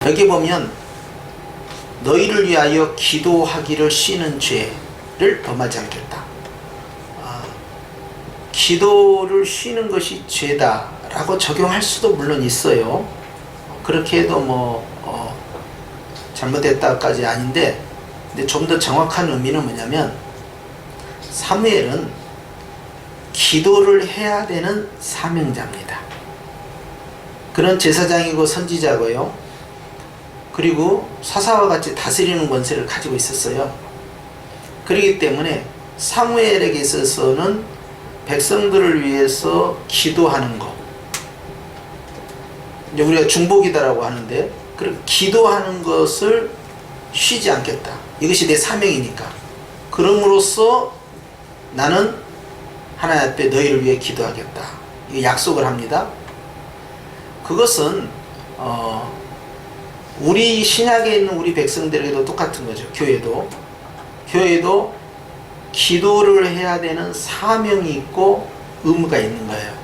여기 보면 너희를 위하여 기도하기를 쉬는 죄를 범하지 않겠다. 기도를 쉬는 것이 죄다라고 적용할 수도 물론 있어요. 그렇게 해도 잘못됐다까지 아닌데, 근데 좀 더 정확한 의미는 뭐냐면 사무엘은 기도를 해야 되는 사명자입니다. 그런 제사장이고 선지자고요. 그리고 사사와 같이 다스리는 권세를 가지고 있었어요. 그렇기 때문에 사무엘에게 있어서는 백성들을 위해서 기도하는 것, 이제 우리가 중보기도라고 하는데, 그렇게 기도하는 것을 쉬지 않겠다. 이것이 내 사명이니까. 그럼으로써 나는 하나님 앞에 너희를 위해 기도하겠다. 이 약속을 합니다. 그것은 우리 신약에 있는 우리 백성들에게도 똑같은 거죠. 교회도 기도를 해야 되는 사명이 있고 의무가 있는 거예요.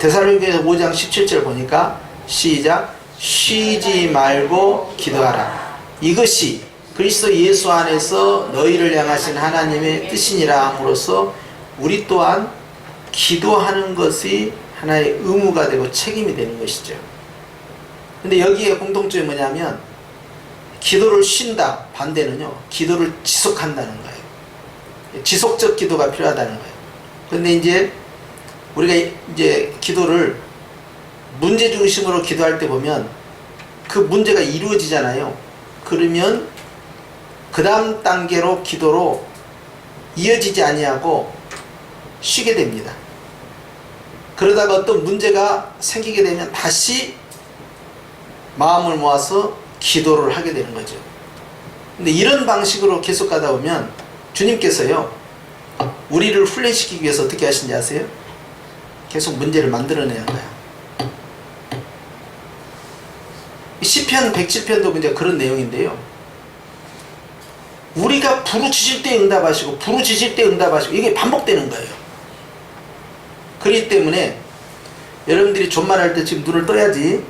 데살로니가서 5장 17절 보니까 시작, 쉬지 말고 기도하라. 이것이 그리스도 예수 안에서 너희를 향하신 하나님의 뜻이니라 함으로써 우리 또한 기도하는 것이 하나의 의무가 되고 책임이 되는 것이죠. 근데 여기에 공통점이 뭐냐면 기도를 쉰다, 반대는요 기도를 지속한다는 거예요. 지속적 기도가 필요하다는 거예요. 그런데 이제 우리가 이제 기도를 문제 중심으로 기도할 때 보면 그 문제가 이루어지잖아요. 그러면 그 다음 단계로 기도로 이어지지 아니하고 쉬게 됩니다. 그러다가 어떤 문제가 생기게 되면 다시 마음을 모아서 기도를 하게 되는 거죠. 근데 이런 방식으로 계속 가다 보면 주님께서요 우리를 훈련시키기 위해서 어떻게 하신지 아세요? 계속 문제를 만들어내는 거야. 시편 107편도 이제 그런 내용인데요. 우리가 부르짖을 때 응답하시고 부르짖을 때 응답하시고 이게 반복되는 거예요. 그렇기 때문에 여러분들이 존말할 때 지금 눈을 떠야지.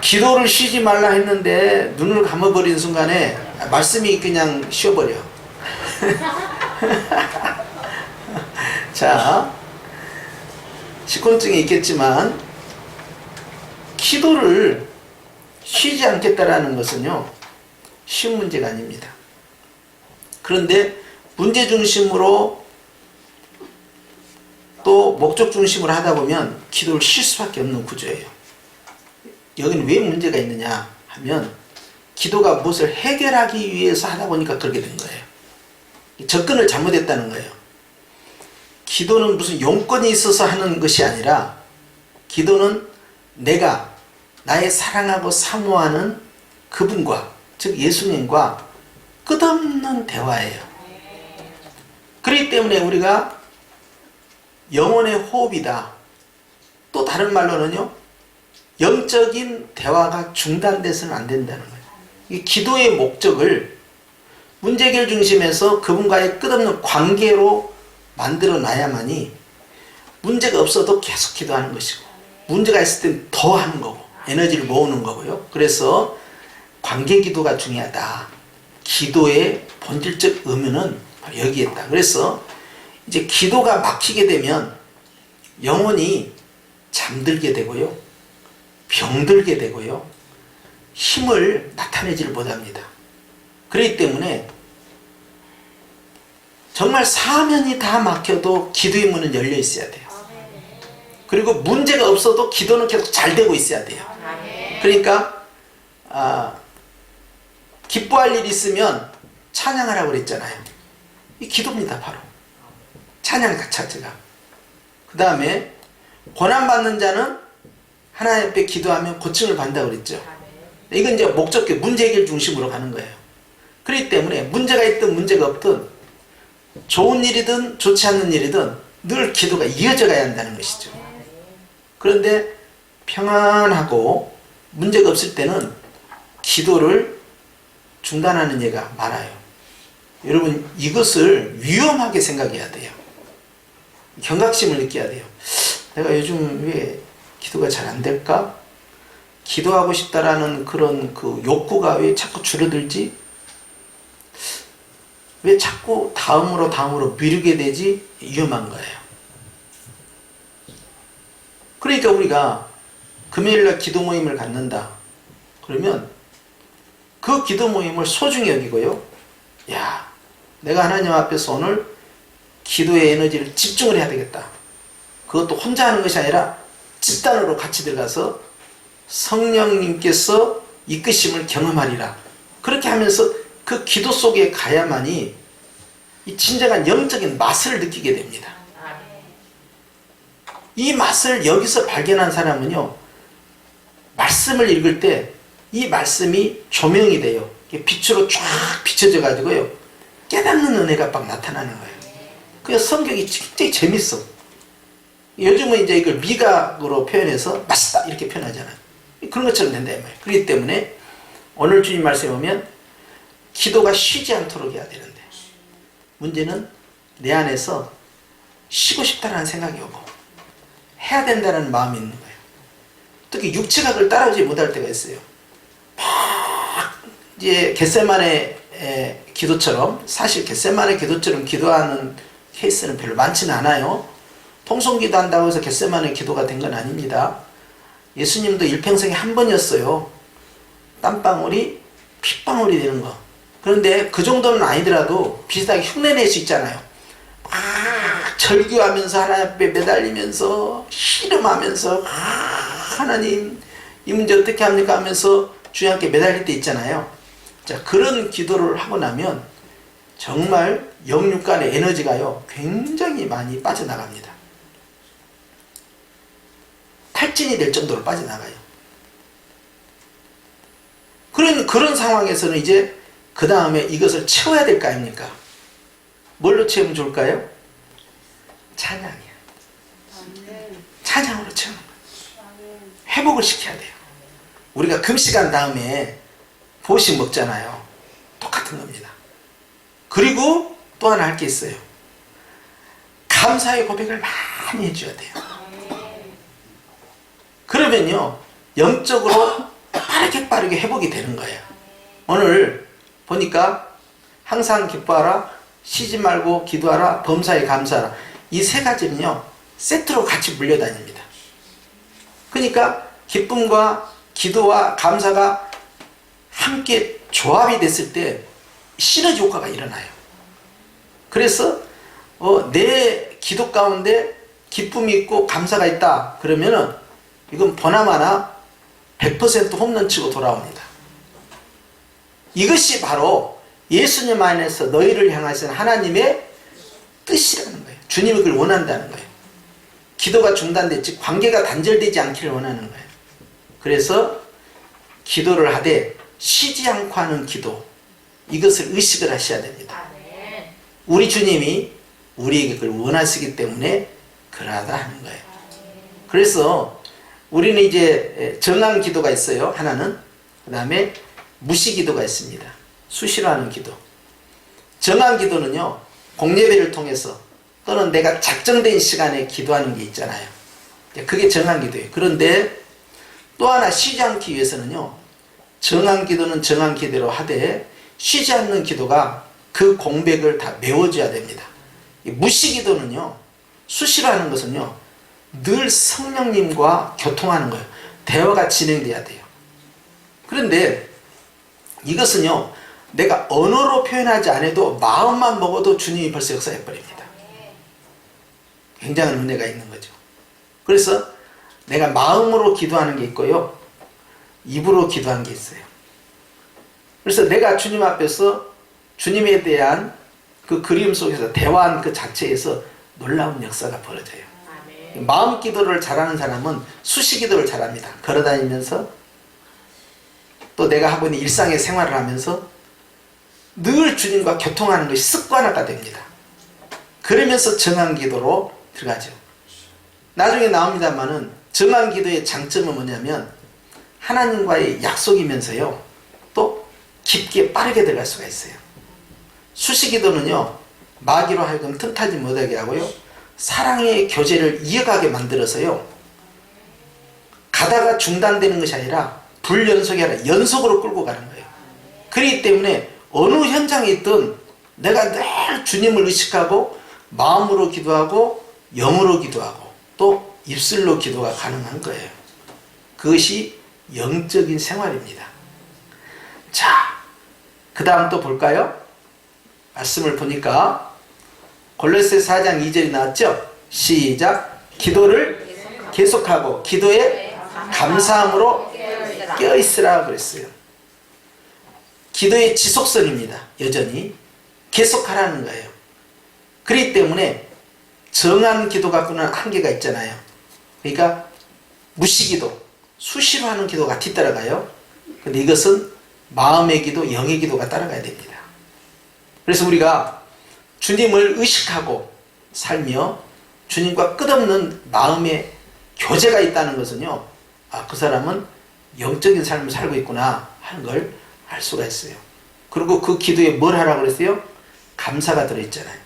기도를 쉬지 말라 했는데 눈을 감아버리는 순간에 말씀이 그냥 쉬어버려. 자, 식곤증이 있겠지만 기도를 쉬지 않겠다라는 것은요 쉬운 문제가 아닙니다. 그런데 문제 중심으로 또 목적 중심으로 하다 보면 기도를 쉴 수밖에 없는 구조예요. 여기는 왜 문제가 있느냐 하면 기도가 무엇을 해결하기 위해서 하다 보니까 그렇게 된 거예요. 접근을 잘못했다는 거예요. 기도는 무슨 용건이 있어서 하는 것이 아니라 기도는 내가 나의 사랑하고 사모하는 그분과, 즉 예수님과 끝없는 대화예요. 그렇기 때문에 우리가 영혼의 호흡이다. 또 다른 말로는요 영적인 대화가 중단돼서는 안 된다는 거예요. 이 기도의 목적을 문제 해결 중심에서 그분과의 끝없는 관계로 만들어 놔야만이 문제가 없어도 계속 기도하는 것이고, 문제가 있을 땐 더 하는 거고 에너지를 모으는 거고요. 그래서 관계 기도가 중요하다. 기도의 본질적 의미는 바로 여기에 있다. 그래서 이제 기도가 막히게 되면 영혼이 잠들게 되고요, 병들게 되고요, 힘을 나타내지를 못합니다. 그렇기 때문에 정말 사면이 다 막혀도 기도의 문은 열려 있어야 돼요. 그리고 문제가 없어도 기도는 계속 잘 되고 있어야 돼요. 그러니까 기뻐할 일이 있으면 찬양하라고 그랬잖아요. 이 기도입니다. 바로 찬양 자체가. 그 다음에 고난받는 자는 하나님 앞에 기도하면 고침을 받는다고 그랬죠. 이건 이제 목적격 문제 해결 중심으로 가는 거예요. 그렇기 때문에 문제가 있든 문제가 없든 좋은 일이든 좋지 않는 일이든 늘 기도가 이어져 가야 한다는 것이죠. 그런데 평안하고 문제가 없을 때는 기도를 중단하는 예가 많아요. 여러분 이것을 위험하게 생각해야 돼요. 경각심을 느껴야 돼요. 내가 요즘 왜 기도가 잘 안 될까? 기도하고 싶다라는 그런 그 욕구가 왜 자꾸 줄어들지? 왜 자꾸 다음으로 미루게 되지? 위험한 거예요. 그러니까 우리가 금요일날 기도 모임을 갖는다. 그러면 그 기도 모임을 소중히 여기고요. 야, 내가 하나님 앞에서 오늘 기도의 에너지를 집중을 해야 되겠다. 그것도 혼자 하는 것이 아니라 집단으로 같이 들어가서 성령님께서 이끄심을 경험하리라. 그렇게 하면서 그 기도 속에 가야만이 이 진정한 영적인 맛을 느끼게 됩니다. 이 맛을 여기서 발견한 사람은요, 말씀을 읽을 때 이 말씀이 조명이 돼요. 빛으로 쫙 비춰져 가지고요, 깨닫는 은혜가 막 나타나는 거예요. 그래서 성경이 굉장히 재밌어. 요즘은 이제 이걸 미각으로 표현해서 맛있다 이렇게 표현하잖아요. 그런 것처럼 된다 이 말이에요. 그렇기 때문에 오늘 주님 말씀에 보면 기도가 쉬지 않도록 해야 되는데, 문제는 내 안에서 쉬고 싶다는 생각이 오고 해야 된다는 마음이 있는 거예요. 특히 육체가 그걸 따라오지 못할 때가 있어요. 막 이제 겟세마네 기도처럼, 사실 겟세마네 기도처럼 기도하는 케이스는 별로 많지는 않아요. 통성 기도한다고 해서 겟세마네 기도가 된 건 아닙니다. 예수님도 일평생에 한 번이었어요. 땀방울이 핏방울이 되는 거. 그런데 그 정도는 아니더라도 비슷하게 흉내낼 수 있잖아요. 막 절규하면서 하나님 앞에 매달리면서 씨름하면서 하나님 이 문제 어떻게 합니까 하면서 주님께 매달릴 때 있잖아요. 자, 그런 기도를 하고 나면 정말 영육 간의 에너지가요 굉장히 많이 빠져나갑니다. 탈진이 될 정도로 빠져나가요. 그런 상황에서는 이제 그 다음에 이것을 채워야 될 거 아닙니까? 뭘로 채우면 좋을까요? 찬양이야. 찬양으로 채우는 거예요. 회복을 시켜야 돼요. 우리가 금식한 다음에 보식 먹잖아요. 똑같은 겁니다. 그리고 또 하나 할 게 있어요. 감사의 고백을 많이 해줘야 돼요. 그러면요, 영적으로 빠르게 회복이 되는 거예요. 오늘 보니까 항상 기뻐하라, 쉬지 말고 기도하라, 범사에 감사하라. 이 세 가지는요, 세트로 같이 물려다닙니다. 그러니까 기쁨과 기도와 감사가 함께 조합이 됐을 때 시너지 효과가 일어나요. 그래서 내 기도 가운데 기쁨이 있고 감사가 있다 그러면은 이건 보나마나 100% 홈런 치고 돌아옵니다. 이것이 바로 예수님 안에서 너희를 향하신 하나님의 뜻이라는 거예요. 주님이 그걸 원한다는 거예요. 기도가 중단됐지 관계가 단절되지 않기를 원하는 거예요. 그래서 기도를 하되 쉬지 않고 하는 기도, 이것을 의식을 하셔야 됩니다. 우리 주님이 우리에게 그걸 원하시기 때문에 그러하다 하는 거예요. 그래서 우리는 이제 정한 기도가 있어요. 하나는. 그 다음에 무시 기도가 있습니다. 수시로 하는 기도. 정한 기도는요, 공예배를 통해서 또는 내가 작정된 시간에 기도하는 게 있잖아요. 그게 정한 기도예요. 그런데 또 하나 쉬지 않기 위해서는요, 정한 기도는 정한 기도로 하되 쉬지 않는 기도가 그 공백을 다 메워줘야 됩니다. 무시 기도는요, 수시로 하는 것은요, 늘 성령님과 교통하는 거예요. 대화가 진행돼야 돼요. 그런데 이것은요, 내가 언어로 표현하지 않아도 마음만 먹어도 주님이 벌써 역사해버립니다. 굉장한 은혜가 있는 거죠. 그래서 내가 마음으로 기도하는 게 있고요, 입으로 기도하는 게 있어요. 그래서 내가 주님 앞에서 주님에 대한 그 그림 속에서 대화한 그 자체에서 놀라운 역사가 벌어져요. 마음 기도를 잘하는 사람은 수시 기도를 잘합니다. 걸어다니면서 또 내가 하고 있는 일상의 생활을 하면서 늘 주님과 교통하는 것이 습관화가 됩니다. 그러면서 정한 기도로 들어가죠. 나중에 나옵니다만은 정한 기도의 장점은 뭐냐면 하나님과의 약속이면서요, 또 깊게 빠르게 들어갈 수가 있어요. 수시 기도는요, 마귀로 하여금 틈타지 못하게 하고요, 사랑의 교제를 이어가게 만들어서요, 가다가 중단되는 것이 아니라 불연속이 아니라 연속으로 끌고 가는 거예요. 그렇기 때문에 어느 현장에 있든 내가 늘 주님을 의식하고 마음으로 기도하고 영으로 기도하고 또 입술로 기도가 가능한 거예요. 그것이 영적인 생활입니다. 자, 그 다음 또 볼까요? 말씀을 보니까 골로새 4장 2절이 나왔죠? 시작! 기도를 계속하고 기도에 감사함으로 깨어있으라 그랬어요. 기도의 지속성입니다. 여전히 계속하라는 거예요. 그렇기 때문에 정한 기도 갖고는 한계가 있잖아요. 그러니까 무시기도, 수시로 하는 기도가 뒤따라가요. 근데 이것은 마음의 기도, 영의 기도가 따라가야 됩니다. 그래서 우리가 주님을 의식하고 살며 주님과 끝없는 마음의 교제가 있다는 것은요, 아, 그 사람은 영적인 삶을 살고 있구나 하는 걸 알 수가 있어요. 그리고 그 기도에 뭘 하라고 그랬어요? 감사가 들어있잖아요.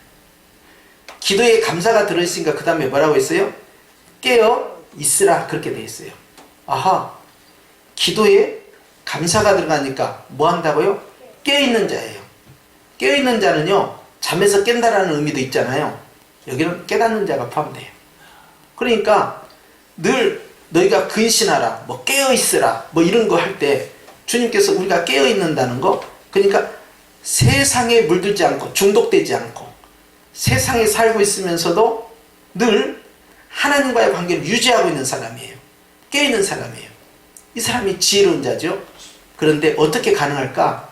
기도에 감사가 들어있으니까 그 다음에 뭐라고 했어요? 깨어 있으라 그렇게 되어 있어요. 아하, 기도에 감사가 들어가니까 뭐 한다고요? 깨어있는 자예요. 깨어있는 자는요, 잠에서 깬다라는 의미도 있잖아요. 여기는 깨닫는 자가 포함돼요. 그러니까 늘 너희가 근신하라, 뭐 깨어있으라, 뭐 이런 거 할 때 주님께서 우리가 깨어있는다는 거, 그러니까 세상에 물들지 않고 중독되지 않고 세상에 살고 있으면서도 늘 하나님과의 관계를 유지하고 있는 사람이에요. 깨어있는 사람이에요. 이 사람이 지혜로운 자죠. 그런데 어떻게 가능할까?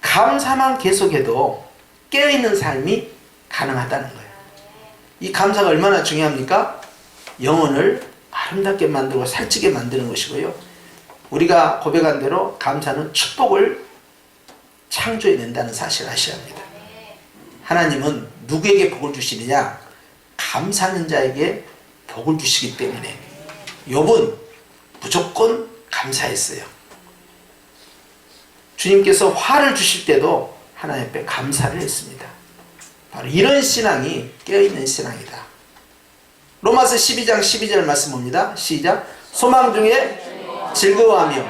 감사만 계속해도 깨어있는 삶이 가능하다는 거예요. 이 감사가 얼마나 중요합니까? 영혼을 아름답게 만들고 살찌게 만드는 것이고요. 우리가 고백한 대로 감사는 축복을 창조해낸다는 사실을 아셔야 합니다. 하나님은 누구에게 복을 주시느냐? 감사하는 자에게 복을 주시기 때문에 욥은 무조건 감사했어요. 주님께서 화를 주실 때도 하나님 앞에 감사를 했습니다. 바로 이런 신앙이 깨어있는 신앙이다. 로마서 12장 12절 말씀 봅니다. 시작! 소망 중에 즐거워하며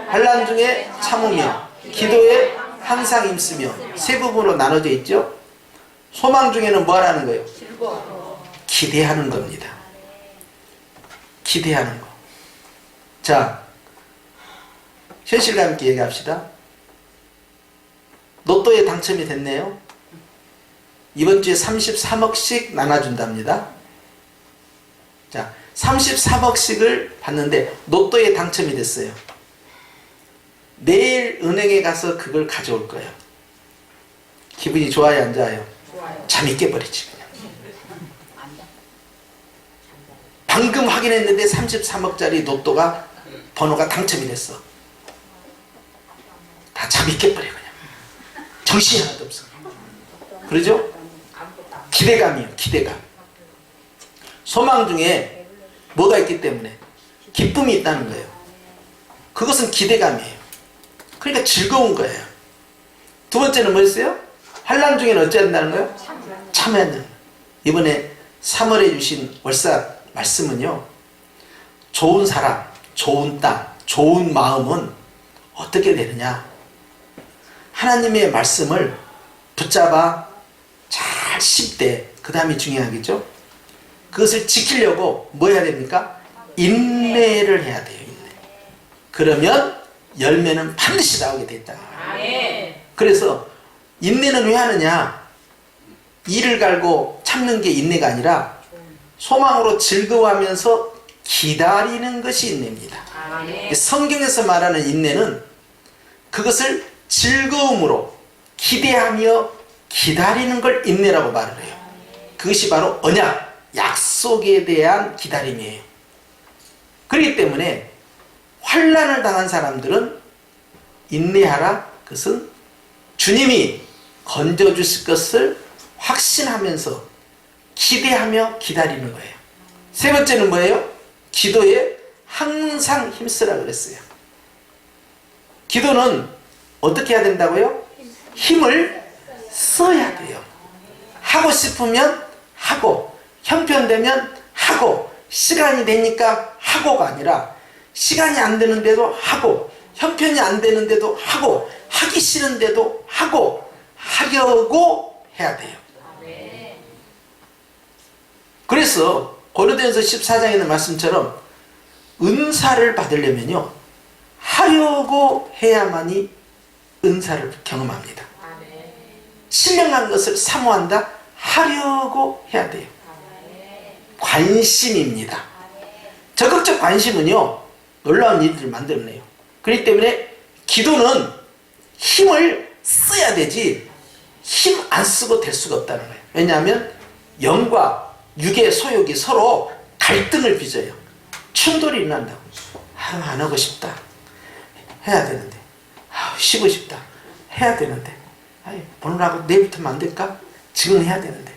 환난 중에 참으며 기도에 항상 힘쓰며 세 부분으로 나눠져 있죠. 소망 중에는 뭐 하라는 거예요? 기대하는 겁니다. 기대하는 거. 자, 현실감 있게 얘기합시다. 로또에 당첨이 됐네요. 이번 주에 33억씩 나눠준답니다. 자, 33억씩을 받는데 로또에 당첨이 됐어요. 내일 은행에 가서 그걸 가져올 거예요. 기분이 좋아요, 안 좋아요? 잠이 깨버리지 그냥. 방금 확인했는데 33억짜리 로또가 번호가 당첨이 됐어. 다 잠이 깨버려 그냥. 정신이 하나도 없어. 그러죠? 기대감이에요. 기대감. 소망 중에 뭐가 있기 때문에 기쁨이 있다는 거예요. 그것은 기대감이에요. 그러니까 즐거운 거예요. 두 번째는 뭐였어요? 환난 중에는 어찌해야 된다는 거예요? 참아야 된다는 거예요. 이번에 3월에 주신 월사 말씀은요, 좋은 사람, 좋은 땅, 좋은 마음은 어떻게 되느냐? 하나님의 말씀을 붙잡아 잘 씹되, 그 다음이 중요하겠죠? 그것을 지키려고 뭐 해야 됩니까? 인내를 해야 돼요. 인내. 그러면 열매는 반드시 나오게 돼 있다. 그래서 인내는 왜 하느냐? 이를 갈고 참는 게 인내가 아니라 소망으로 즐거워하면서 기다리는 것이 인내입니다. 성경에서 말하는 인내는 그것을 즐거움으로 기대하며 기다리는 걸 인내라고 말을 해요. 그것이 바로 언약, 약속에 대한 기다림이에요. 그렇기 때문에 환난을 당한 사람들은 인내하라. 그것은 주님이 건져주실 것을 확신하면서 기대하며 기다리는 거예요. 세 번째는 뭐예요? 기도에 항상 힘쓰라 그랬어요. 기도는 어떻게 해야 된다고요? 힘을 써야 돼요. 하고 싶으면 하고, 형편되면 하고, 시간이 되니까 하고가 아니라 시간이 안 되는데도 하고, 형편이 안 되는데도 하고, 하기 싫은데도 하고, 하려고 해야 돼요. 그래서 고린도전서 14장에 있는 말씀처럼 은사를 받으려면요, 하려고 해야만이 은사를 경험합니다. 신령한 것을 사모한다? 하려고 해야 돼요. 관심입니다. 적극적 관심은요, 놀라운 일들을 만들어내요. 그렇기 때문에 기도는 힘을 써야 되지 힘 안 쓰고 될 수가 없다는 거예요. 왜냐하면 영과 육의 소욕이 서로 갈등을 빚어요. 충돌이 일어난다고. 안 하고 싶다. 해야 되는데. 쉬고 싶다. 해야 되는데. 오늘하고 내일부터는 안 될까? 지금 해야 되는데.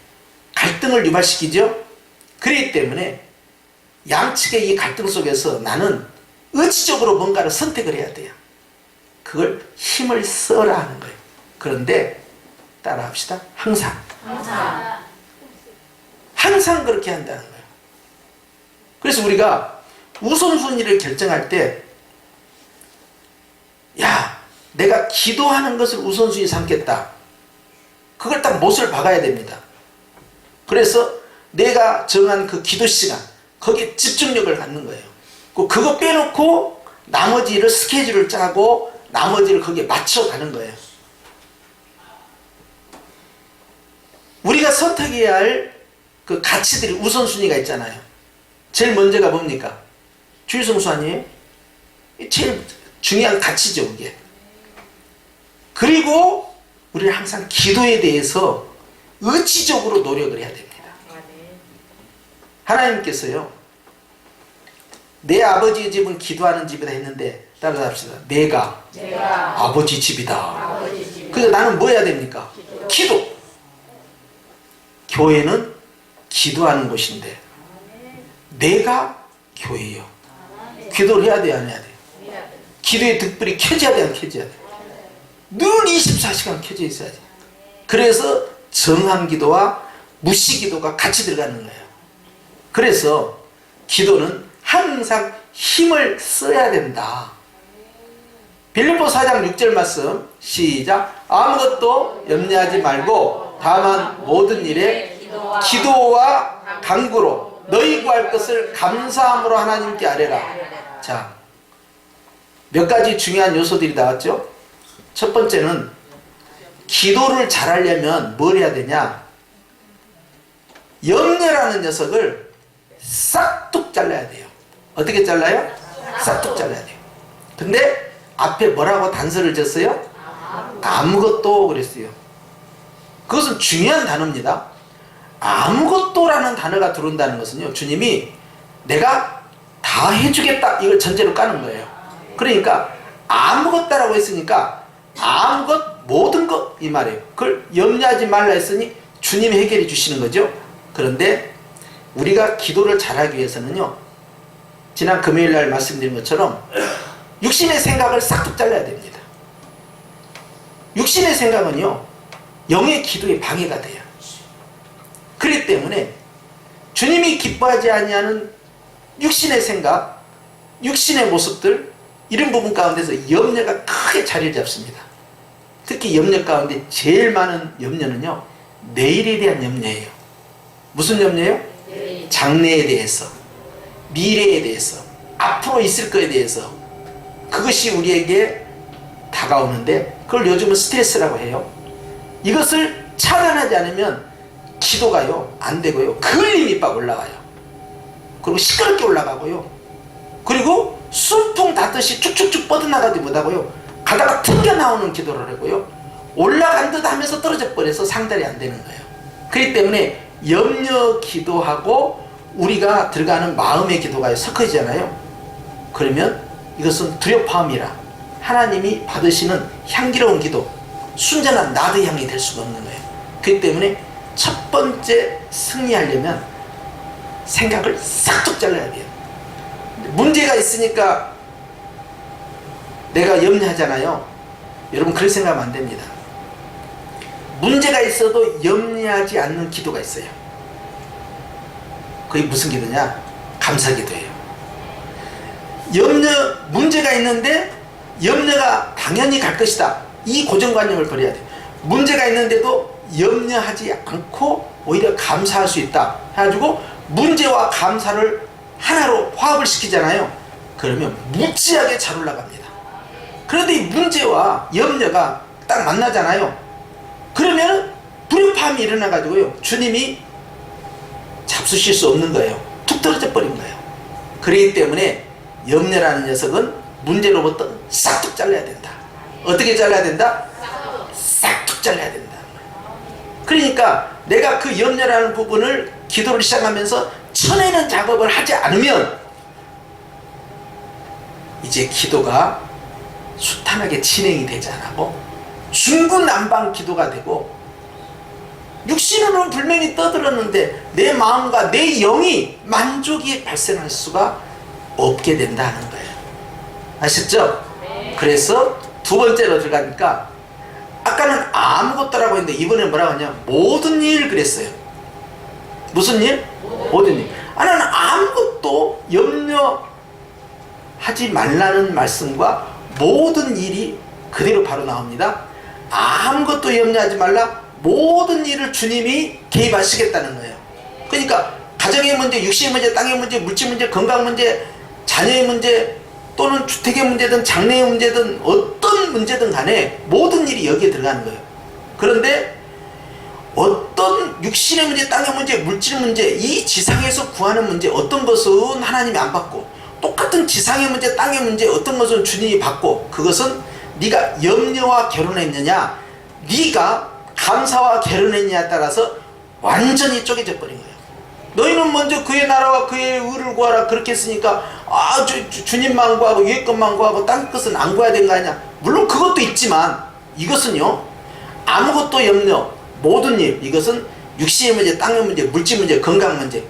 갈등을 유발시키죠. 그렇기 때문에 양측의 이 갈등 속에서 나는 의지적으로 뭔가를 선택을 해야 돼요. 그걸 힘을 써라 하는 거예요. 그런데 따라합시다. 항상 그렇게 한다는 거예요. 그래서 우리가 우선순위를 결정할 때, 야, 내가 기도하는 것을 우선순위 삼겠다. 그걸 딱 못을 박아야 됩니다. 그래서 내가 정한 그 기도 시간, 거기에 집중력을 갖는 거예요. 그거 빼놓고 나머지를 스케줄을 짜고 나머지를 거기에 맞춰가는 거예요. 우리가 선택해야 할 그 가치들이 우선순위가 있잖아요. 제일 먼저가 뭡니까? 주일성수 아니에요? 제일 중요한 가치죠, 그게. 그리고 우리는 항상 기도에 대해서 의지적으로 노력을 해야 됩니다. 하나님께서요, 내 아버지의 집은 기도하는 집이다 했는데, 따라합시다. 내가 아버지 집이다. 그래서 나는 뭐 해야 됩니까? 기도. 교회는 기도하는 곳인데 내가 교회예요. 기도를 해야 돼, 안 해야 돼? 기도의 득불이 켜져야 돼, 안 켜져야 돼? 늘 24시간 켜져 있어야지. 그래서 정한 기도와 무시 기도가 같이 들어가는 거예요. 그래서 기도는 항상 힘을 써야 된다. 빌립보 4장 6절 말씀 시작. 아무것도 염려하지 말고 다만 모든 일에 기도와 간구로 너희 구할 것을 감사함으로 하나님께 아뢰라. 자, 몇 가지 중요한 요소들이 나왔죠. 첫 번째는 기도를 잘하려면 뭘 해야 되냐? 염려라는 녀석을 싹둑 잘라야 돼요. 어떻게 잘라요? 싹둑 잘라야 돼요. 근데 앞에 뭐라고 단서를 줬어요? 아무것도 그랬어요. 그것은 중요한 단어입니다. 아무것도라는 단어가 들어온다는 것은요, 주님이 내가 다 해주겠다 이걸 전제로 까는 거예요. 그러니까 아무것도라고 했으니까 아무것 모든 것 이 말이에요. 그걸 염려하지 말라 했으니 주님이 해결해 주시는 거죠. 그런데 우리가 기도를 잘하기 위해서는요, 지난 금요일날 말씀드린 것처럼 육신의 생각을 싹둑 잘라야 됩니다. 육신의 생각은요, 영의 기도에 방해가 돼요. 그렇기 때문에 주님이 기뻐하지 아니하는 육신의 생각, 육신의 모습들, 이런 부분 가운데서 염려가 크게 자리를 잡습니다. 특히 염려 가운데 제일 많은 염려는요, 내일에 대한 염려예요. 무슨 염려예요? 장래에 대해서, 미래에 대해서, 앞으로 있을 거에 대해서. 그것이 우리에게 다가오는데 그걸 요즘은 스트레스라고 해요. 이것을 차단하지 않으면 기도가요 안 되고요, 걸림이 빡 올라와요. 그리고 시끄럽게 올라가고요, 그리고 순풍 닫듯이 쭉쭉쭉 뻗어나가지 못하고요, 가다가 튕겨나오는 기도를 하고요, 올라간 듯 하면서 떨어져 버려서 상달이 안 되는 거예요. 그렇기 때문에 염려 기도하고 우리가 들어가는 마음의 기도가 섞어지잖아요. 그러면 이것은 두렵함이라 하나님이 받으시는 향기로운 기도, 순전한 나드 향이 될 수가 없는 거예요. 그렇기 때문에 첫 번째 승리하려면 생각을 싹둑 잘라야 돼요. 문제가 있으니까 내가 염려하잖아요. 여러분 그렇게 생각하면 안 됩니다. 문제가 있어도 염려하지 않는 기도가 있어요. 그게 무슨 기도냐? 감사 기도예요. 염려, 문제가 있는데 염려가 당연히 갈 것이다. 이 고정관념을 버려야 돼. 문제가 있는데도 염려하지 않고 오히려 감사할 수 있다 해가지고 문제와 감사를 하나로 화합을 시키잖아요. 그러면 무지하게 잘 올라갑니다. 그런데 이 문제와 염려가 딱 만나잖아요. 그러면 불협화음이 일어나가지고요, 주님이 잡수실 수 없는 거예요. 툭 떨어져 버린 거예요. 그렇기 때문에 염려라는 녀석은 문제로부터 싹둑 잘라야 된다. 어떻게 잘라야 된다? 싹둑 잘라야 된다. 그러니까 내가 그 염려라는 부분을 기도를 시작하면서 쳐내는 작업을 하지 않으면 이제 기도가 순탄하게 진행이 되지 않고 중구난방 기도가 되고, 육신으로는 분명히 떠들었는데 내 마음과 내 영이 만족이 발생할 수가 없게 된다는 거예요. 아셨죠? 그래서 두 번째로 들어가니까 아까는 아무것도라고 했는데 이번엔 뭐라고 하냐, 모든 일 그랬어요. 무슨 일? 모든 일. 나는 아무것도 염려하지 말라는 말씀과 모든 일이 그대로 바로 나옵니다. 아무것도 염려하지 말라, 모든 일을 주님이 개입하시겠다는 거예요. 그러니까 가정의 문제, 육신의 문제, 땅의 문제, 물질 문제, 건강 문제, 자녀의 문제, 또는 주택의 문제든 장래의 문제든 어떤 문제든 간에 모든 일이 여기에 들어가는 거예요. 그런데 어떤 육신의 문제, 땅의 문제, 물질 문제, 이 지상에서 구하는 문제 어떤 것은 하나님이 안 받고, 똑같은 지상의 문제, 땅의 문제 어떤 것은 주님이 받고, 그것은 네가 염려와 결혼했느냐, 네가 감사와 결혼했느냐에 따라서 완전히 쪼개져 버린 거예요. 너희는 먼저 그의 나라와 그의 의를 구하라 그렇게 했으니까 주님만 구하고 위의 것만 구하고 땅 것은 안 구해야 되는 거 아니냐. 물론 그것도 있지만 이것은요, 아무것도 염려, 모든 일, 이것은 육신의 문제, 땅의 문제, 물질 문제, 건강 문제,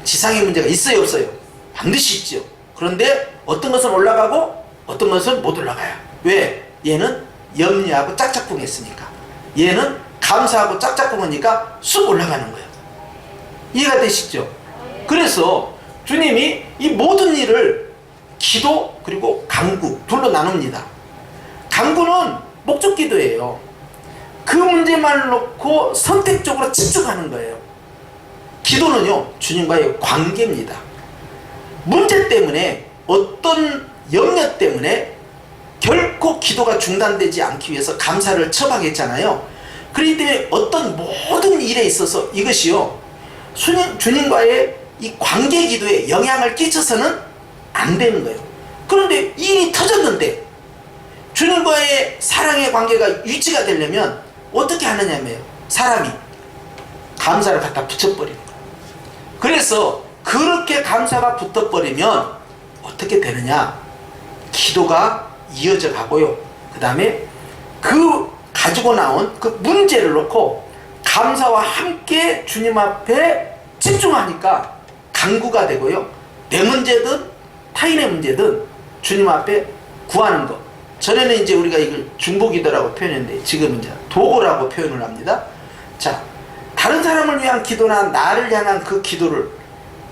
지상의 문제가 있어요 없어요? 반드시 있죠. 그런데 어떤 것은 올라가고 어떤 것은 못 올라가요. 왜? 얘는 염려하고 짝짝꿍했으니까. 얘는 감사하고 짝짝꿍하니까 쑥 올라가는 거예요. 이해가 되시죠? 그래서 주님이 이 모든 일을 기도 그리고 간구 둘로 나눕니다. 간구는 목적 기도예요. 그 문제만 놓고 선택적으로 집중하는 거예요. 기도는요, 주님과의 관계입니다. 문제 때문에, 어떤 염려 때문에 결코 기도가 중단되지 않기 위해서 감사를 처방했잖아요. 그렇기 때문에 어떤 모든 일에 있어서 이것이요, 주님과의 이 관계 기도에 영향을 끼쳐서는 안 되는 거예요. 그런데 일이 터졌는데 주님과의 사랑의 관계가 유지가 되려면 어떻게 하느냐면 사람이 감사를 갖다 붙여버리는 거예요. 그래서 그렇게 감사가 붙어버리면 어떻게 되느냐, 기도가 이어져 가고요, 그 다음에 그 가지고 나온 그 문제를 놓고 감사와 함께 주님 앞에 집중하니까 간구가 되고요, 내 문제든 타인의 문제든 주님 앞에 구하는 것. 전에는 이제 우리가 이걸 중보기도라고 표현했는데 지금은 이제 도구라고 표현을 합니다. 자, 다른 사람을 위한 기도나 나를 향한 그 기도를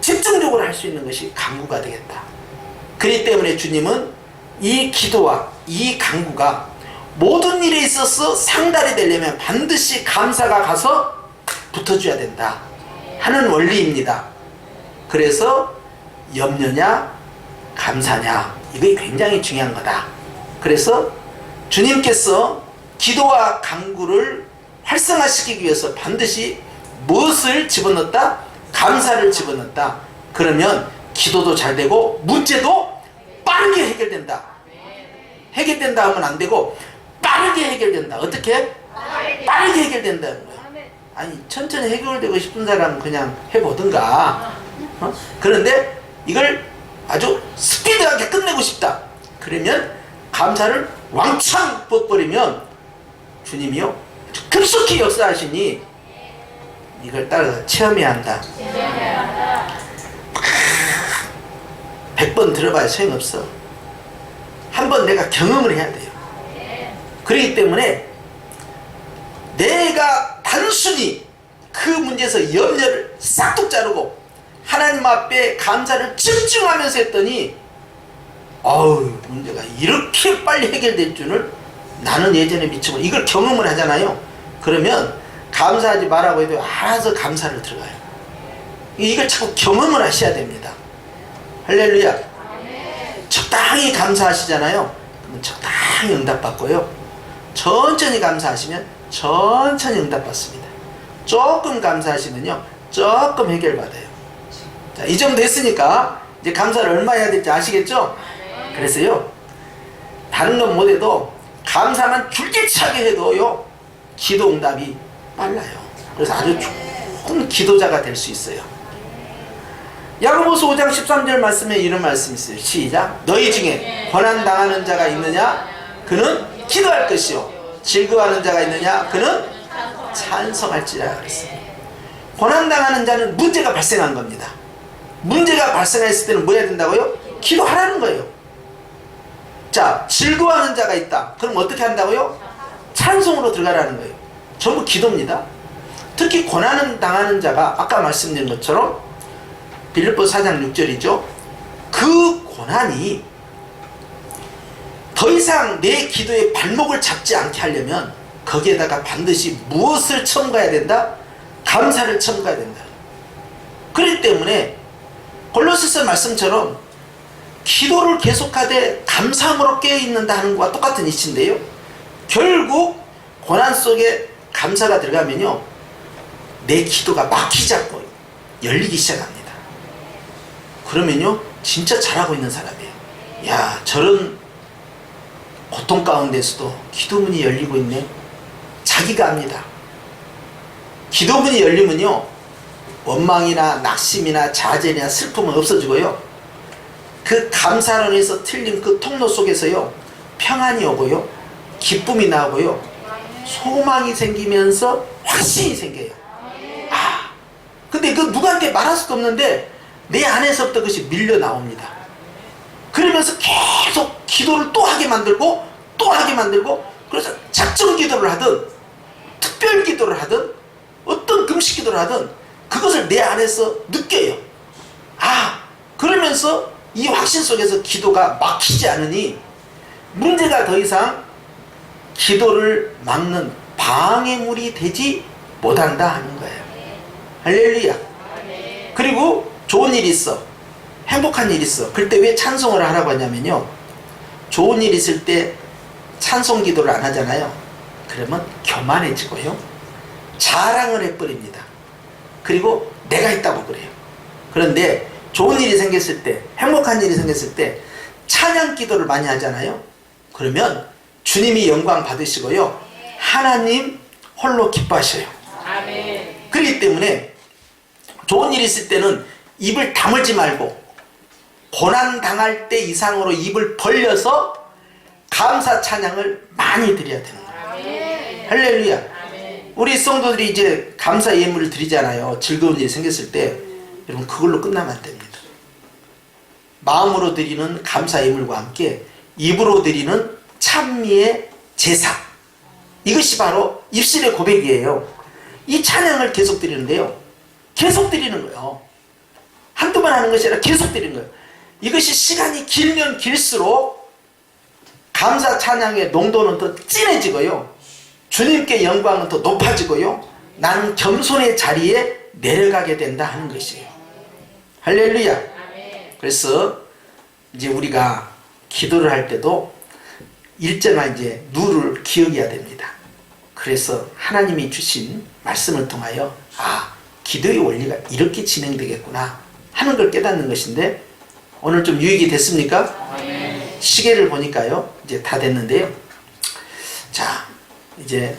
집중적으로 할 수 있는 것이 간구가 되겠다. 그렇기 때문에 주님은 이 기도와 이 간구가 모든 일에 있어서 상달이 되려면 반드시 감사가 가서 붙어줘야 된다 하는 원리입니다. 그래서 염려냐 감사냐, 이게 굉장히 중요한 거다. 그래서 주님께서 기도와 간구를 활성화시키기 위해서 반드시 무엇을 집어넣었다? 감사를 집어넣었다. 그러면 기도도 잘 되고 문제도 빠르게 해결된다. 해결된다 하면 안 되고 빠르게 해결된다. 어떻게? 빠르게 해결된다는 거예요. 아니, 천천히 해결되고 싶은 사람은 그냥 해보든가. 그런데 이걸 아주 스피드하게 끝내고 싶다. 그러면 감사를 왕창 부어버리면 주님이요 급속히 역사하시니 이걸 따라서 체험해야 한다. 100번 들어봐야 소용없어. 한번 내가 경험을 해야 돼요. 그렇기 때문에 내가 단순히 그 문제에서 염려를 싹둑 자르고 하나님 앞에 감사를 집중하면서 했더니 어우, 문제가 이렇게 빨리 해결될 줄을 나는 예전에 미처 이걸 경험을 하잖아요. 그러면 감사하지 말라고 해도 알아서 감사를 들어가요. 이걸 자꾸 경험을 하셔야 됩니다. 할렐루야. 적당히 감사하시잖아요. 그러면 적당히 응답받고요. 천천히 감사하시면 천천히 응답받습니다. 조금 감사하시면요 조금 해결받아요. 자, 이 정도 했으니까 이제 감사를 얼마 해야 될지 아시겠죠? 그래서요 다른 건 못해도 감사만 줄기차게 해도요 기도 응답이 빨라요. 그래서 아주 좋은 기도자가 될 수 있어요. 야고보서 5장 13절 말씀에 이런 말씀이 있어요. 시작. 너희 중에 고난당하는 자가 있느냐? 그는 기도할 것이요 즐거워하는 자가 있느냐? 그는 찬송할지라 그랬어요. 고난당하는 자는 문제가 발생한 겁니다. 문제가 발생했을 때는 뭐 해야 된다고요? 기도하라는 거예요. 자, 즐거워하는 자가 있다. 그럼 어떻게 한다고요? 찬송으로 들어가라는 거예요. 전부 기도입니다. 특히 고난을 당하는 자가 아까 말씀드린 것처럼 빌립보서 4장 6절이죠. 그 고난이 더 이상 내 기도의 발목을 잡지 않게 하려면 거기에다가 반드시 무엇을 첨가해야 된다? 감사를 첨가해야 된다. 그렇기 때문에 골로새서 말씀처럼 기도를 계속하되 감사함으로 깨어있는다 하는 것과 똑같은 이치인데요. 결국 고난 속에 감사가 들어가면요 내 기도가 막히지 않고 열리기 시작합니다. 그러면요 진짜 잘하고 있는 사람이에요. 야, 저런 고통 가운데서도 기도문이 열리고 있네. 자기가 압니다. 기도문이 열리면요 원망이나 낙심이나 좌절이나 슬픔은 없어지고요 그 감사론에서 틀린 그 통로 속에서요 평안이 오고요 기쁨이 나오고요 소망이 생기면서 확신이 생겨요. 아, 근데 그 누구한테 말할 수도 없는데 내 안에서부터 그것이 밀려 나옵니다. 그러면서 계속 기도를 또 하게 만들고 또 하게 만들고, 그래서 작정 기도를 하든 특별 기도를 하든 어떤 금식 기도를 하든 그것을 내 안에서 느껴요. 아, 그러면서 이 확신 속에서 기도가 막히지 않으니 문제가 더 이상 기도를 막는 방해물이 되지 못한다 하는 거예요. 할렐루야. 그리고 좋은 일이 있어, 행복한 일이 있어. 그때 왜 찬송을 하라고 하냐면요, 좋은 일 있을 때 찬송 기도를 안 하잖아요. 그러면 교만해지고요 자랑을 해버립니다. 그리고 내가 있다고 그래요. 그런데 좋은 일이 생겼을 때, 행복한 일이 생겼을 때 찬양 기도를 많이 하잖아요. 그러면 주님이 영광 받으시고요 하나님 홀로 기뻐하셔요. 아멘. 그렇기 때문에 좋은 일이 있을 때는 입을 다물지 말고 고난 당할 때 이상으로 입을 벌려서 감사 찬양을 많이 드려야 되는 거예요. 아멘. 할렐루야. 아멘. 우리 성도들이 이제 감사 예물을 드리잖아요. 즐거운 일이 생겼을 때. 여러분, 그걸로 끝나면 안 됩니다. 마음으로 드리는 감사 예물과 함께 입으로 드리는 찬미의 제사, 이것이 바로 입술의 고백이에요. 이 찬양을 계속 드리는데요, 계속 드리는 거예요. 한두 번 하는 것이 아니라 계속 드리는 거예요. 이것이 시간이 길면 길수록 감사 찬양의 농도는 더 진해지고요 주님께 영광은 더 높아지고요 나는 겸손의 자리에 내려가게 된다 하는 것이에요. 할렐루야. 그래서 이제 우리가 기도를 할 때도 일정한 이제 룰을 기억해야 됩니다. 그래서 하나님이 주신 말씀을 통하여 아, 기도의 원리가 이렇게 진행되겠구나 하는 걸 깨닫는 것인데, 오늘 좀 유익이 됐습니까? 네. 시계를 보니까요 이제 다 됐는데요. 자, 이제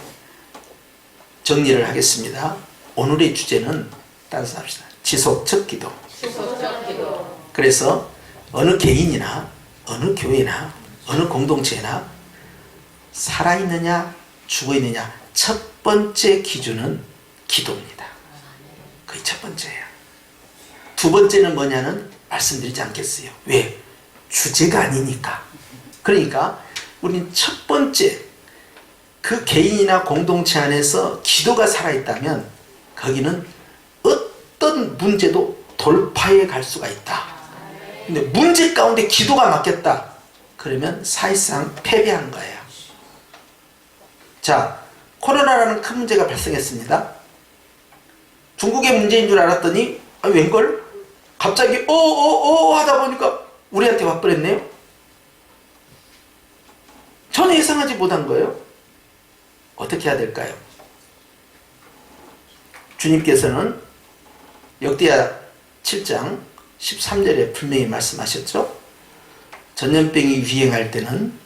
정리를 하겠습니다. 오늘의 주제는 따라서 합시다. 지속적 기도. 지속적 기도. 그래서 어느 개인이나 어느 교회나 어느 공동체나 살아있느냐 죽어있느냐 첫 번째 기준은 기도입니다. 그게 첫 번째예요. 두 번째는 뭐냐는 말씀드리지 않겠어요. 왜? 주제가 아니니까. 그러니까 우리는 첫 번째, 그 개인이나 공동체 안에서 기도가 살아있다면 거기는 어떤 문제도 돌파해 갈 수가 있다. 근데 문제 가운데 기도가 막혔다. 그러면 사실상 패배한 거예요. 자, 코로나라는 큰 문제가 발생했습니다. 중국의 문제인 줄 알았더니 웬걸? 갑자기 하다 보니까 우리한테 와버렸네요. 전혀 예상하지 못한 거예요. 어떻게 해야 될까요? 주님께서는 역대하 7장 13절에 분명히 말씀하셨죠. 전염병이 유행할 때는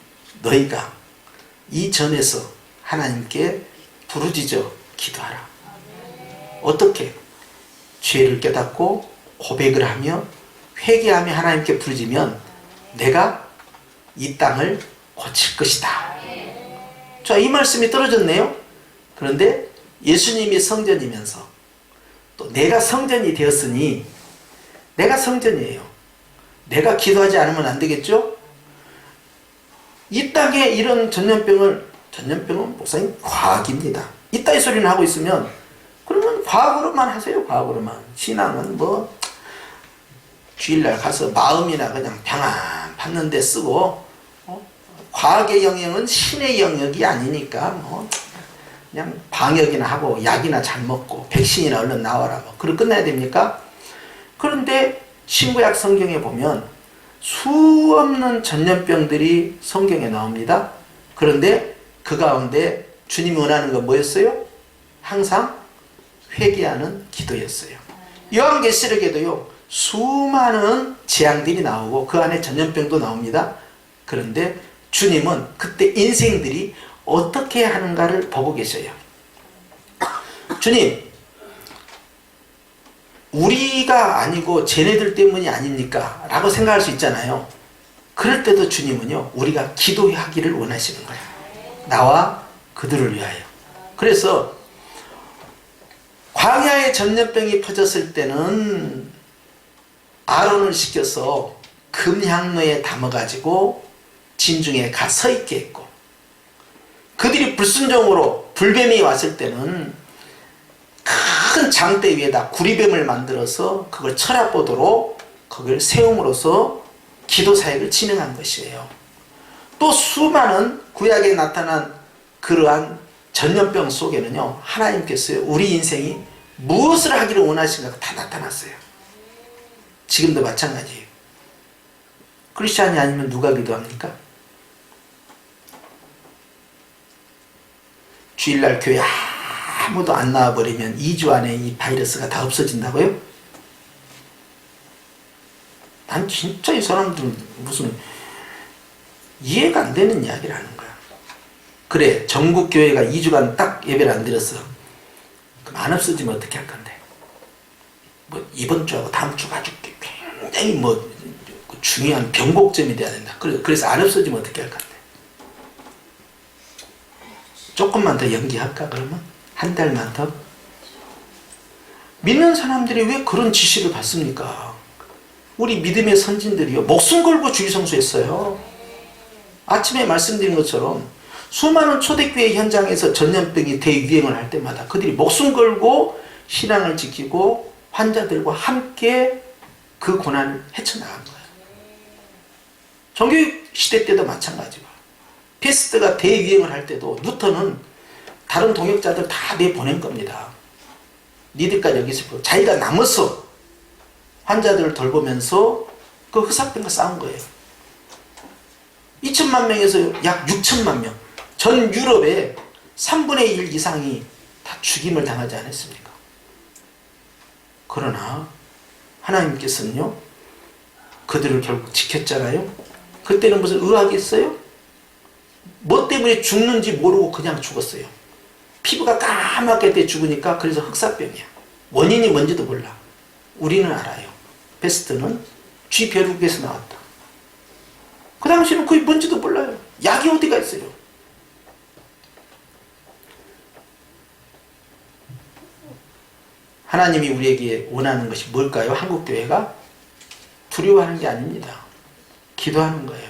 너희가 이 전에서 하나님께 부르짖어 기도하라. 어떻게? 죄를 깨닫고 고백을 하며 회개하며 하나님께 부르짖으면 내가 이 땅을 고칠 것이다. 자, 이 말씀이 떨어졌네요. 그런데 예수님이 성전이면서 또 내가 성전이 되었으니 내가 성전이에요. 내가 기도하지 않으면 안 되겠죠? 이 땅에 이런 전염병은 목사님 과학입니다. 이따위 소리는 하고 있으면 그러면 과학으로만 하세요. 과학으로만. 신앙은 뭐 주일날 가서 마음이나 그냥 평안 받는 데 쓰고 과학의 영역은 신의 영역이 아니니까 뭐 그냥 방역이나 하고 약이나 잘 먹고 백신이나 얼른 나와라 뭐 그럼 끝나야 됩니까? 그런데 신구약 성경에 보면 수없는 전염병들이 성경에 나옵니다. 그런데 그 가운데 주님이 원하는 건 뭐였어요? 항상 회개하는 기도였어요. 요한계시록에도요 수많은 재앙들이 나오고 그 안에 전염병도 나옵니다. 그런데 주님은 그때 인생들이 어떻게 하는가를 보고 계셔요. 주님, 우리가 아니고 쟤네들 때문이 아닙니까? 라고 생각할 수 있잖아요. 그럴 때도 주님은요 우리가 기도하기를 원하시는 거예요. 나와 그들을 위하여. 그래서 광야에 전염병이 퍼졌을 때는 아론을 시켜서 금향로에 담아가지고 진중에 가 서 있게 했고, 그들이 불순종으로 불뱀이 왔을 때는 큰 장대 위에다 구리뱀을 만들어서 그걸 철합보도로 그걸 세움으로써 기도 사역을 진행한 것이에요. 또 수많은 구약에 나타난 그러한 전염병 속에는요 하나님께서 우리 인생이 무엇을 하기를 원하시는가 다 나타났어요. 지금도 마찬가지예요. 크리스찬이 아니면 누가 기도합니까? 주일날 교회 아무도 안 나와버리면 2주 안에 이 바이러스가 다 없어진다고요? 난 진짜 이 사람들은 무슨 이해가 안 되는 이야기를 하는 거야. 그래, 전국 교회가 2주간 딱 예배를 안 드렸어. 그럼 안 없어지면 어떻게 할 건데? 뭐 이번 주하고 다음 주가 아주 굉장히 뭐 중요한 변곡점이 돼야 된다. 그래서 안 없어지면 어떻게 할 건데? 조금만 더 연기할까 그러면? 한 달만 더? 믿는 사람들이 왜 그런 지시를 받습니까? 우리 믿음의 선진들이요 목숨 걸고 주일 성수했어요. 아침에 말씀드린 것처럼 수많은 초대교회 현장에서 전염병이 대유행을 할 때마다 그들이 목숨 걸고 신앙을 지키고 환자들과 함께 그 고난을 헤쳐나간 거예요. 정교육 시대 때도 마찬가지고, 패스트가 대유행을 할 때도 루터는 다른 동역자들 다 내보낸 겁니다. 니들까지 여기 있고 자기가 남아서 환자들을 돌보면서 그 흑사병과 싸운 거예요. 2천만 명에서 약 6천만 명, 전 유럽의 3분의 1 이상이 다 죽임을 당하지 않았습니까? 그러나 하나님께서는요 그들을 결국 지켰잖아요. 그때는 무슨 의학이 있어요? 뭐 때문에 죽는지 모르고 그냥 죽었어요. 피부가 까맣게 돼 죽으니까 그래서 흑사병이야. 원인이 뭔지도 몰라. 우리는 알아요. 베스트는 쥐벼룩에서 나왔다. 그 당시에는 그게 뭔지도 몰라요. 약이 어디가 있어요. 하나님이 우리에게 원하는 것이 뭘까요? 한국교회가 두려워하는 게 아닙니다. 기도하는 거예요.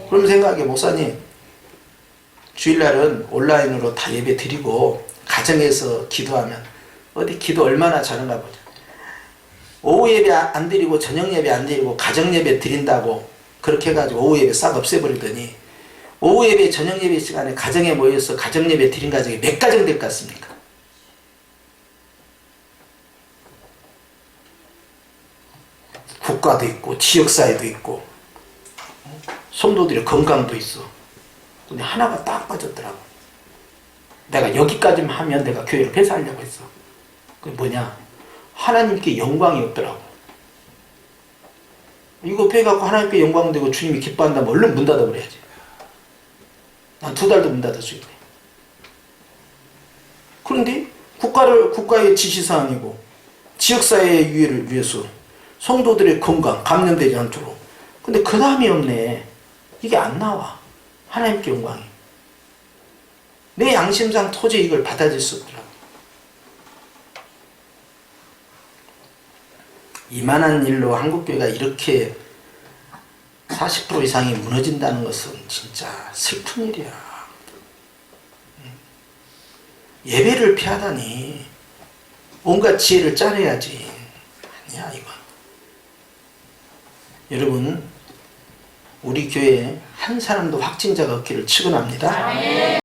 그럼 생각해, 목사님 주일날은 온라인으로 다 예배 드리고 가정에서 기도하면 어디 기도 얼마나 잘한가 보자. 오후 예배 안 드리고 저녁 예배 안 드리고 가정 예배 드린다고 그렇게 해가지고 오후 예배 싹 없애버리더니 오후 예배, 저녁 예배 시간에 가정에 모여서 가정 예배 드린 가정이 몇 가정 될 것 같습니까? 국가도 있고 지역사회도 있고 성도들의 건강도 있어. 근데 하나가 딱 빠졌더라고. 내가 여기까지만 하면 내가 교회를 폐쇄하려고 했어. 그게 뭐냐? 하나님께 영광이 없더라고. 이거 폐해갖고 하나님께 영광 되고 주님이 기뻐한다면 얼른 문 닫아버려야지. 난 2달도 문 닫을 수 있네. 그런데 국가의 지시사항이고 지역사회의 유해를 위해서 성도들의 건강, 감염되지 않도록. 근데 그 다음이 없네. 이게 안 나와. 하나님께 영광이. 내 양심상 도저히 이걸 받아들일 수 없더라고. 이만한 일로 한국교회가 이렇게 40% 이상이 무너진다는 것은 진짜 슬픈 일이야. 예배를 피하다니 온갖 지혜를 짜내야지. 아니야 이건. 여러분, 우리 교회에 한 사람도 확진자가 없기를 축원합니다.